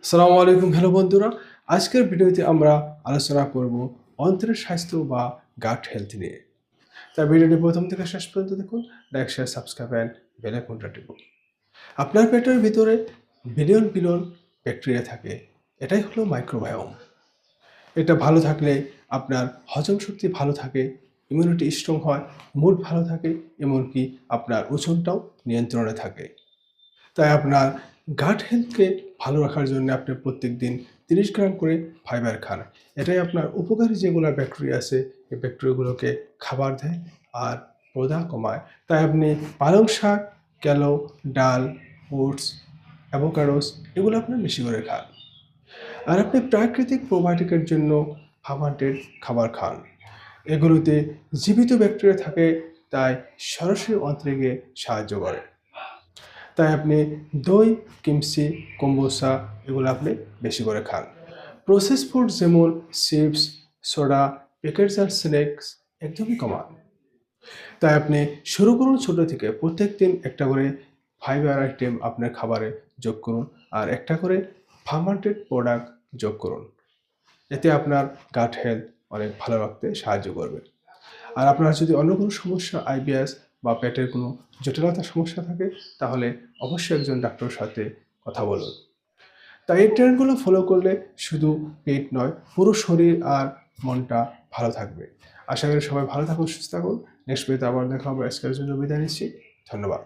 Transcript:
আসসালামু আলাইকুম, হ্যালো বন্ধুরা। আজকের ভিডিওতে আমরা আলোচনা করব অন্ত্রের স্বাস্থ্য বা গাট হেলথ নিয়ে। তাই ভিডিওটি প্রথম থেকে শেষ পর্যন্ত দেখুন। Like, share, subscribe and bell আইকনটা টিপুন। আপনার পেটের ভিতরে বিলিয়ন বিলিয়ন ব্যাকটেরিয়া থাকে। এটাই হলো মাইক্রোবায়োম। এটা ভালো থাকলে আপনার হজম শক্তি ভালো থাকে, ইমিউনিটি স্ট্রং হয়, মুড ভালো থাকে, এমনকি আপনার ওজনটাও নিয়ন্ত্রণে থাকে। তাই আপনার গাট হেলথকে ভালো রাখার জন্য আপনি প্রত্যেকদিন 30 গ্রাম করে ফাইবার খান। এটাই আপনার উপকারী যেগুলো ব্যাকটেরিয়া আছে, এই ব্যাকটেরিয়াগুলোকে খাবার দেয় আর প্রদাহ কমায়। তাই আপনি পালং শাক, ক্যালো, ডাল, ওটস, অ্যাভোকাডোস এগুলো আপনি বেশি করে খান। আর আপনি প্রাকৃতিক প্রোবায়োটিকের জন্য ফার্মেন্টেড খাবার খান। এগুলোতে জীবিত ব্যাকটেরিয়া থাকে, তাই সরাসরি অন্ত্রে গিয়ে সাহায্য করে। তাই আপনি দই, কিমচি, কম্বোসা এগুলো আপনি বেশি করে খান। প্রসেস ফুড যেমন চিপস, সোডা, প্যাকেটস আর স্ন্যাক্স একদমই কমান। তাই আপনি শুরু করুন ছোটো থেকে। প্রত্যেকদিন একটা করে ফাইবার আইটেম আপনার খাবারে যোগ করুন আর একটা করে ফার্মেন্টেড প্রোডাক্ট যোগ করুন। এতে আপনার গাট হেলথ অনেক ভালো রাখতে সাহায্য করবে। আর আপনার যদি অন্য কোনো সমস্যা, আইবিএস বা পেটের কোনো জটিলতার সমস্যা থাকে, তাহলে অবশ্যই একজন ডাক্তারের সাথে কথা বলুন। তাই এই ট্রেন্ডগুলো ফলো করলে শুধু পেট নয়, পুরো শরীর আর মনটা ভালো থাকবে। আশা করি সবাই ভালো থাকুন, সুস্থ থাকুন। নেক্সট ভিডিওতে আবার দেখা হবে। আজকের জন্য বিদায় নিচ্ছি। ধন্যবাদ।